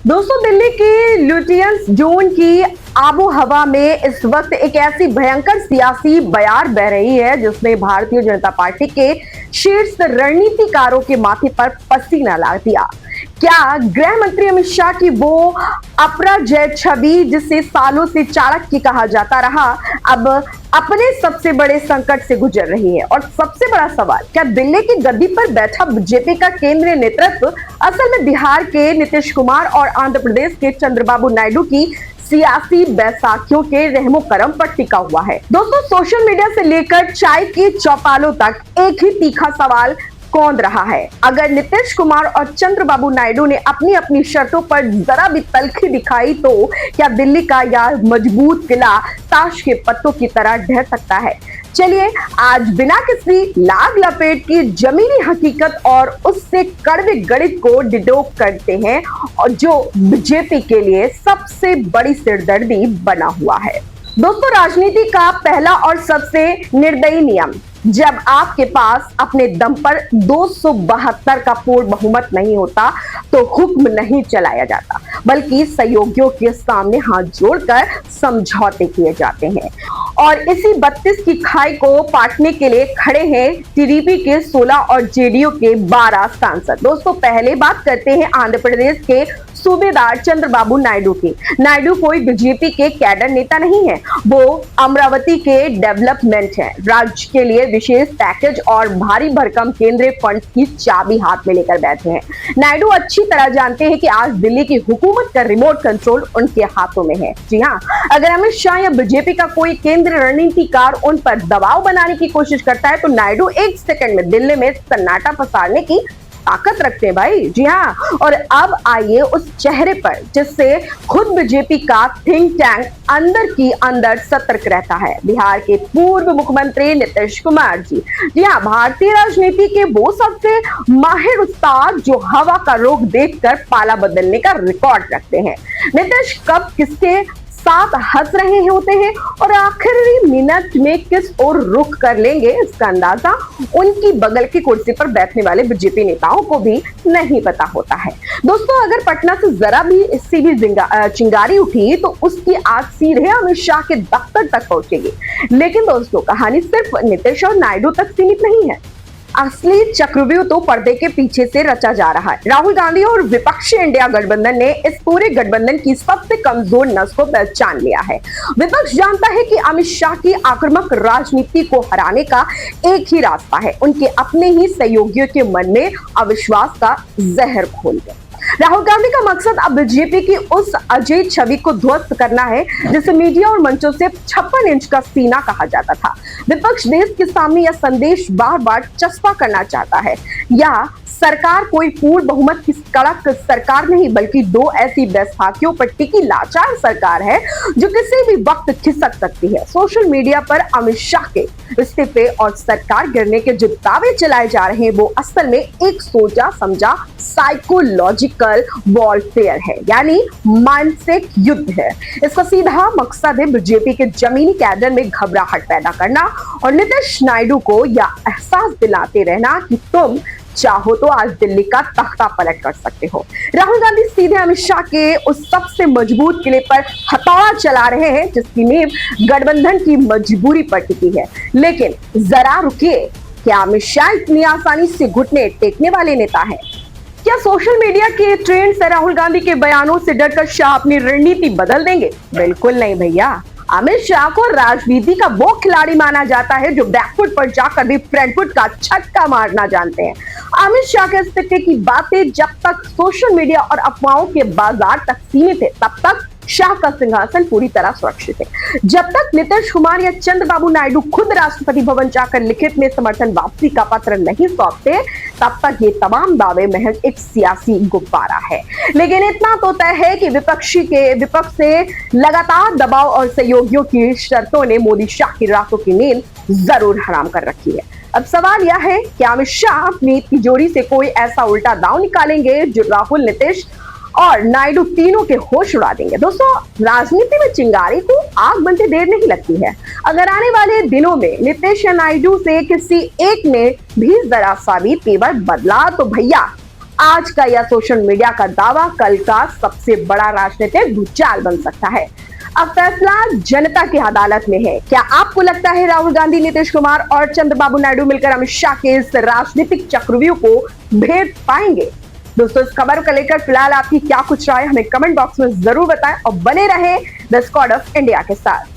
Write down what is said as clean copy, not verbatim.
दोस्तों, दिल्ली की Lutyens zone की आबो हवा में इस वक्त एक ऐसी भयंकर सियासी बयार बह रही है जिसने भारतीय जनता पार्टी के शीर्ष रणनीतिकारों के माथे पर पसीना ला दिया। क्या गृह मंत्री अमित शाह की वो अपराजय छवि, जिसे सालों से चाणक्य कहा जाता रहा, अब अपने सबसे बड़े संकट से गुजर रही है? और सबसे बड़ा सवाल, क्या दिल्ली की गद्दी पर बैठा बीजेपी का केंद्रीय नेतृत्व असल में बिहार के नीतीश कुमार और आंध्र प्रदेश के चंद्रबाबू नायडू की सियासी बैसाखियों के रहमो करम पर टिका हुआ है? दोस्तों, सोशल मीडिया से लेकर चाय की चौपालों तक एक ही तीखा सवाल कौन रहा है। अगर नीतीश कुमार और चंद्रबाबू नायडू ने अपनी अपनी शर्तों पर जरा भी तल्खी दिखाई तो क्या दिल्ली का यह मजबूत किला ताश के पत्तों की तरह ढह सकता है? चलिए आज बिना किसी लाग लपेट की जमीनी हकीकत और उससे कड़वे गणित को डिडोक करते हैं, और जो बीजेपी के लिए सबसे बड़ी सिरदर्दी बना हुआ है। दोस्तों, राजनीति का पहला और सबसे निर्दयी नियम, जब आपके पास अपने दम पर 272 का पूर्ण बहुमत नहीं होता तो हुक्म नहीं चलाया जाता, बल्कि सहयोगियों के सामने हाथ जोड़कर समझौते किए जाते हैं। और इसी 32 की खाई को पाटने के लिए खड़े हैं टीडीपी के 16 और जेडीयू के 12 सांसद। दोस्तों, पहले बात करते हैं आंध्र प्रदेश के सूबेदार चंद्रबाबू नायडू की। नायडू कोई बीजेपी के कैडर नेता नहीं है, वो अमरावती के डेवलपमेंट है। राज्य के लिए विशेष पैकेज और भारी भरकम केंद्रीय फंड की चाबी हाथ में लेकर बैठे हैं। नायडू अच्छी तरह जानते हैं कि आज दिल्ली की हुकूमत का रिमोट कंट्रोल उनके हाथों में है। जी हाँ, अगर अमित शाह या बीजेपी का कोई केंद्रीय रणनीतिकार उन पर दबाव बनाने की कोशिश करता है तो नायडू एक सेकंड में दिल्ली में सन्नाटा पसारने की ताकत रखते हैं भाई। जी हाँ, और अब आइए उस चेहरे पर जिससे खुद बीजेपी का थिंक टैंक अंदर की अंदर सतर्क रहता है, बिहार के पूर्व मुख्यमंत्री नीतीश कुमार जी। जी हाँ, भारतीय राजनीति के वो सबसे माहिर उस्ताद जो हवा का रुख देखकर पाला बदलने का रिकॉर्ड रखते हैं। नीतीश कब किसके साथ हंस रहे होते हैं और आखिरी मिनट में किस ओर रुख कर लेंगे, इसका अंदाजा उनकी बगल की कुर्सी पर बैठने वाले बीजेपी नेताओं को भी नहीं पता होता है। दोस्तों, अगर पटना से जरा भी इससे भी चिंगारी उठी तो उसकी आग सीधे अमित शाह के दफ्तर तक पहुंचेगी। लेकिन दोस्तों, कहानी सिर्फ नीतीश और नायडू तक सीमित नहीं है। असली चक्रव्यूह तो पर्दे के पीछे से रचा जा रहा है। राहुल गांधी और विपक्षी इंडिया गठबंधन ने इस पूरे गठबंधन की सबसे कमजोर नस को पहचान लिया है। विपक्ष जानता है कि अमित शाह की आक्रामक राजनीति को हराने का एक ही रास्ता है, उनके अपने ही सहयोगियों के मन में अविश्वास का जहर घोल दे। राहुल गांधी का मकसद अब बीजेपी की उस अजय छवि को ध्वस्त करना है जिसे मीडिया और मंचों से 56 इंच का सीना कहा जाता था। विपक्ष देश के सामने यह संदेश बार बार चस्पा करना चाहता है, या सरकार कोई पूर्ण बहुमत की कड़क सरकार नहीं, बल्कि दो ऐसी बैसाखियों पर टिकी लाचार सरकार है जो किसी भी वक्त खिसक सकती है। सोशल मीडिया पर अमित शाह के इस्तीफे और सरकार गिरने के जो दावे चलाए जा रहे हैं वो असल में एक सोचा समझा साइकोलॉजिकल वॉरफेयर है, यानी मानसिक युद्ध है। इसका सीधा मकसद है बीजेपी के जमीनी कैडर में घबराहट पैदा करना और नीतीश नायडू को यह एहसास दिलाते रहना कि तुम चाहो तो आज दिल्ली का तख्ता पलट कर सकते हो। राहुल गांधी सीधे अमित शाह के उस सबसे मजबूत किले पर हथौड़ा चला रहे हैं जिसकी नींव गठबंधन की मजबूरी पर टिकी है। लेकिन जरा रुकिए, क्या अमित शाह इतनी आसानी से घुटने टेकने वाले नेता है? क्या सोशल मीडिया के ट्रेंड से राहुल गांधी के बयानों से डरकर शाह अपनी रणनीति बदल देंगे? बिल्कुल नहीं भैया। अमित शाह को राजनीति का वो खिलाड़ी माना जाता है जो बैकफुट पर जाकर भी फ्रंटफुट का छक्का मारना जानते हैं। अमित शाह के इस्तीफे की बातें जब तक सोशल मीडिया और अफवाहों के बाजार तक सीमित है, तब तक शाह का सिंहासन पूरी तरह सुरक्षित है। जब तक नीतीश कुमार या चंद्रबाबू नायडू खुद राष्ट्रपति भवन जाकर लिखित में समर्थन वापसी का पत्र नहीं सौंपते, तब तक ये तमाम दावे महज एक सियासी गुब्बारा है। लेकिन इतना तो तय है कि विपक्ष से लगातार दबाव और सहयोगियों की शर्तों ने मोदी शाह की रातों की नींद जरूर हराम कर रखी है। अब सवाल यह है कि अमित शाह अपनी तिजोरी से कोई ऐसा उल्टा दांव निकालेंगे जो राहुल, नीतीश और नायडू तीनों के होश उड़ा देंगे। दोस्तों, राजनीति में चिंगारी को आग बनते देर नहीं लगती है। अगर आने वाले दिनों में नीतीश या नायडू से किसी एक ने भी जरा सा भी तेवर बदला तो भैया आज का यह सोशल मीडिया का दावा कल का सबसे बड़ा राजनीतिक भूचाल बन सकता है। अब फैसला जनता की अदालत में है। क्या आपको लगता है राहुल गांधी, नीतीश कुमार और चंद्रबाबू नायडू मिलकर अमित शाह के इस राजनीतिक चक्रव्यूह को भेद पाएंगे? दोस्तों, इस खबर को लेकर फिलहाल आपकी क्या कुछ राय हमें कमेंट बॉक्स में जरूर बताएं और बने रहे द स्क्वाड ऑफ इंडिया के साथ।